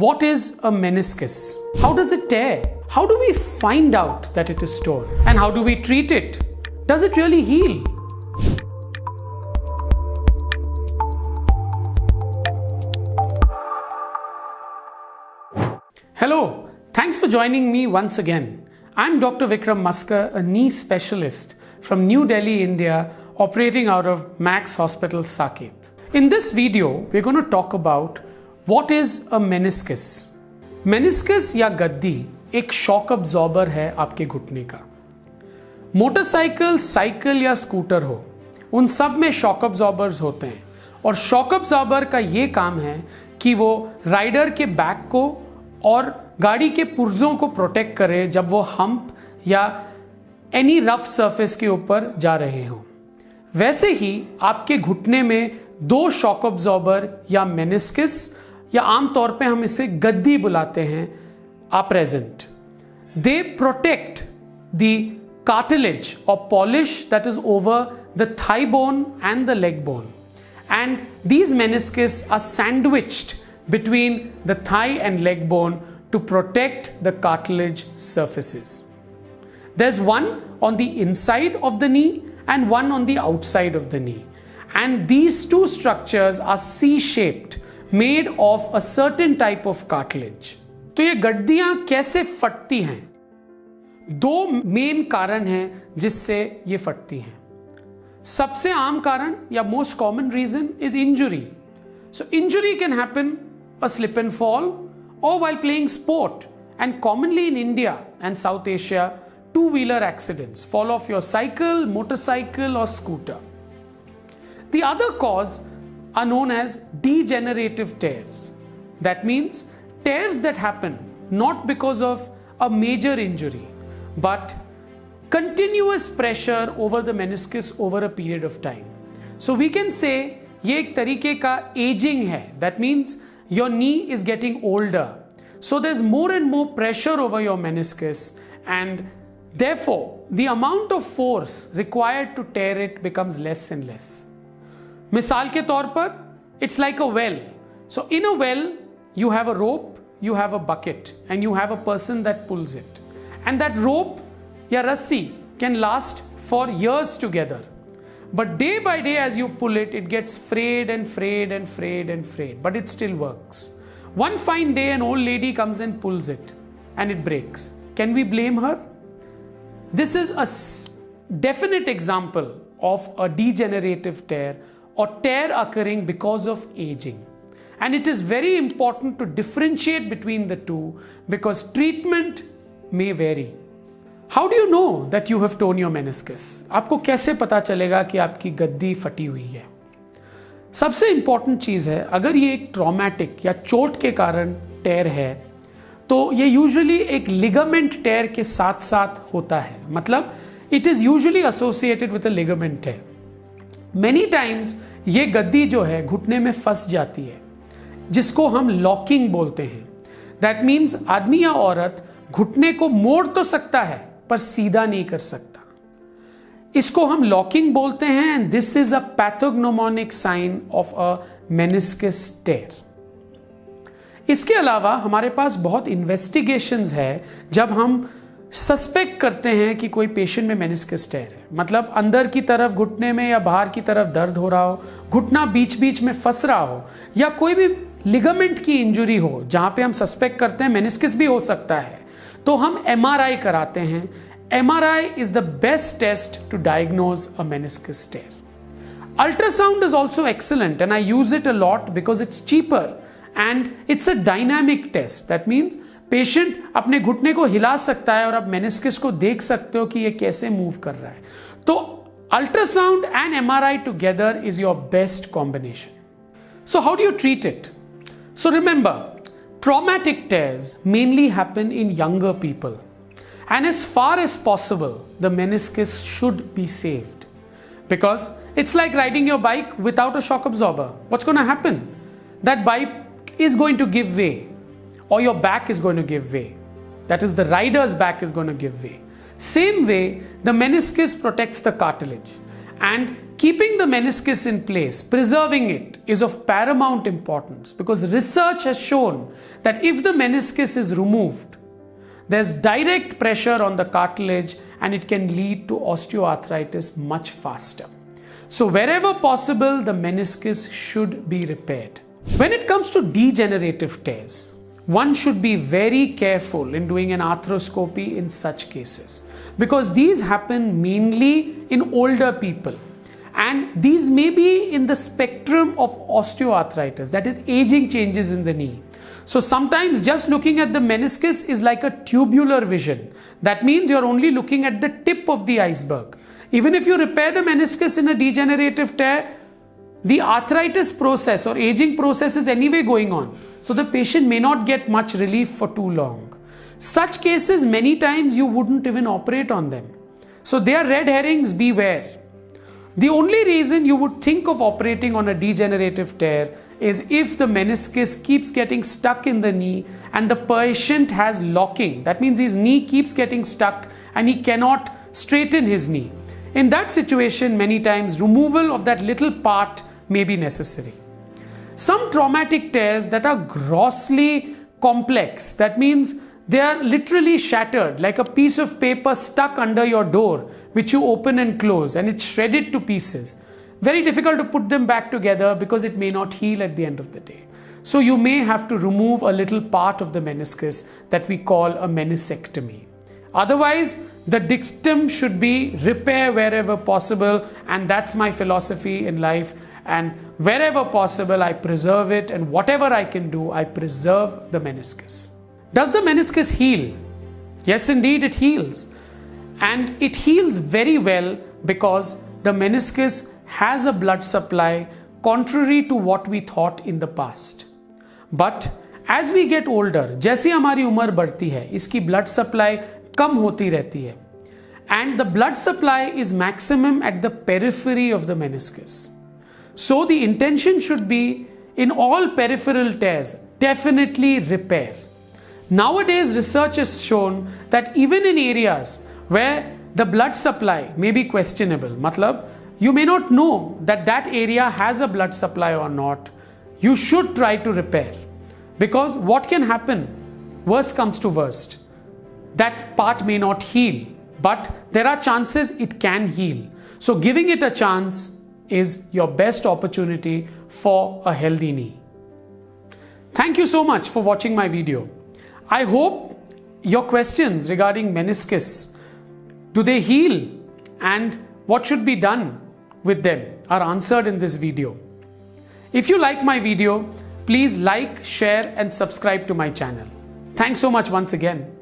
What is a meniscus? How does it tear? How do we find out that it is torn? And how do we treat it? Does it really heal? Hello, thanks for joining me once again. I'm Dr. Vikram Maskar, a knee specialist from New Delhi, India, operating out of Max Hospital, Saket. In this video, we're going to talk about what is a meniscus. Meniscus या गद्दी एक shock absorber है आपके घुटने का. Motorcycle, cycle या scooter हो, उन सब में शॉक अब्जॉर्बर्स होते हैं और शॉक अब्जॉर्बर का ये काम है कि वो राइडर के बैक को और गाड़ी के पुर्जों को प्रोटेक्ट करे जब वो हम्प या एनी रफ सरफेस के ऊपर जा रहे हों. वैसे ही आपके घुटने में दो शॉक अब्जॉर्बर या मेनिस्कस या आमतौर पे हम इसे गद्दी बुलाते हैं are present. They protect the cartilage और polish that is over the thigh bone and the leg bone, and these meniscus are sandwiched between the thigh and leg bone to protect the cartilage surfaces. There's one on the inside of the knee and one on the outside of the knee. And these two structures are C-shaped, made of a certain type of cartilage. तो ये गड्डियां कैसे फटती हैं? दो main कारण हैं जिससे ये फटती हैं. सबसे आम कारण या most common reason is injury. So injury can happen a slip and fall or while playing sport, and commonly in India and South Asia, two-wheeler accidents, fall off your cycle, motorcycle or scooter. The other cause are known as degenerative tears. That means tears that happen not because of a major injury but continuous pressure over the meniscus over a period of time. So we can say ये एक तरीके का aging है. That means your knee is getting older, so there's more and more pressure over your meniscus, and therefore the amount of force required to tear it becomes less and less. मिसाल के तौर पर it's like a well. So in a well you have a rope, you have a bucket, and you have a person that pulls it, and that rope या रस्सी can last for years together. But day by day as you pull it, it gets frayed and frayed and frayed and frayed, but it still works. One fine day an old lady comes and pulls it and it breaks. Can we blame her? This is a definite example of a degenerative tear or tear occurring because of aging. And it is very important to differentiate between the two because treatment may vary. How do you know that you have torn your meniscus? आपको कैसे पता चलेगा कि आपकी गद्दी फटी हुई है? सबसे इंपॉर्टेंट चीज़ है, अगर ये एक ट्रॉमेटिक या चोट के कारण टेयर है तो ये यूजुअली एक लिगामेंट टेयर के साथ साथ होता है. मतलब it is usually associated with a ligament tear. Many times ये गद्दी जो है घुटने में फंस जाती है, जिसको हम लॉकिंग बोलते हैं. दैट मीन्स आदमी या औरत घुटने को मोड़ तो सकता है पर सीधा नहीं कर सकता. इसको हम लॉकिंग बोलते हैं, and this is a pathognomonic sign of a meniscus tear. इसके अलावा हमारे पास बहुत इन्वेस्टिगेशंस है जब हम सस्पेक्ट करते हैं कि कोई पेशेंट में मेनिस्कस टेयर है. मतलब अंदर की तरफ घुटने में या बाहर की तरफ दर्द हो रहा हो, घुटना बीच बीच में फंस रहा हो, या कोई भी लिगामेंट की इंजुरी हो जहां पे हम सस्पेक्ट करते हैं मेनिस्कस भी हो सकता है, तो हम MRI कराते हैं. MRI is the best test to diagnose a meniscus tear. Ultrasound is also excellent and I use it a lot because it's cheaper and it's a dynamic test. That means patient अपने घुटने को हिला सकता है और आप meniscus को देख सकते हो कि ये कैसे मूव कर रहा है. तो ultrasound and MRI together is your best combination. So how do you treat it? So remember, traumatic tears mainly happen in younger people, and as far as possible the meniscus should be saved, because it's like riding your bike without a shock absorber. What's going to happen? That bike is going to give way, or your back is going to give way. That is, the rider's back is going to give way. Same way the meniscus protects the cartilage and Keeping the meniscus in place, preserving it, is of paramount importance because research has shown that if the meniscus is removed, there's direct pressure on the cartilage and it can lead to osteoarthritis much faster. So wherever possible, the meniscus should be repaired. When it comes to degenerative tears, one should be very careful in doing an arthroscopy in such cases because these happen mainly in older people. And these may be in the spectrum of osteoarthritis, that is aging changes in the knee. So sometimes just looking at the meniscus is like a tubular vision. That means you're only looking at the tip of the iceberg. Even if you repair the meniscus in a degenerative tear, the arthritis process or aging process is anyway going on. So the patient may not get much relief for too long. Such cases, many times you wouldn't even operate on them. So they are red herrings, beware. The only reason you would think of operating on a degenerative tear is if the meniscus keeps getting stuck in the knee and the patient has locking. That means his knee keeps getting stuck and he cannot straighten his knee. In that situation, many times removal of that little part may be necessary. Some traumatic tears that are grossly complex, that means they are literally shattered like a piece of paper stuck under your door which you open and close and it's shredded to pieces. Very difficult to put them back together because it may not heal at the end of the day. So you may have to remove a little part of the meniscus that we call a meniscectomy. Otherwise, the dictum should be repair wherever possible, and that's my philosophy in life. And wherever possible, I preserve it, and whatever I can do, I preserve the meniscus. Does the meniscus heal? Yes, indeed, it heals. And it heals very well because the meniscus has a blood supply contrary to what we thought in the past. But as we get older, जैसे हमारी उम्र बढ़ती है, इसकी blood supply कम होती रहती है. And the blood supply is maximum at the periphery of the meniscus. So the intention should be in all peripheral tears, definitely repair. Nowadays, research has shown that even in areas where the blood supply may be questionable, matlab, you may not know that that area has a blood supply or not, you should try to repair. Because what can happen? Worst comes to worst. That part may not heal, but there are chances it can heal. So giving it a chance is your best opportunity for a healthy knee. Thank you so much for watching my video. I hope your questions regarding meniscus, do they heal and what should be done with them, are answered in this video. If you like my video, please like, share and subscribe to my channel. Thanks so much once again.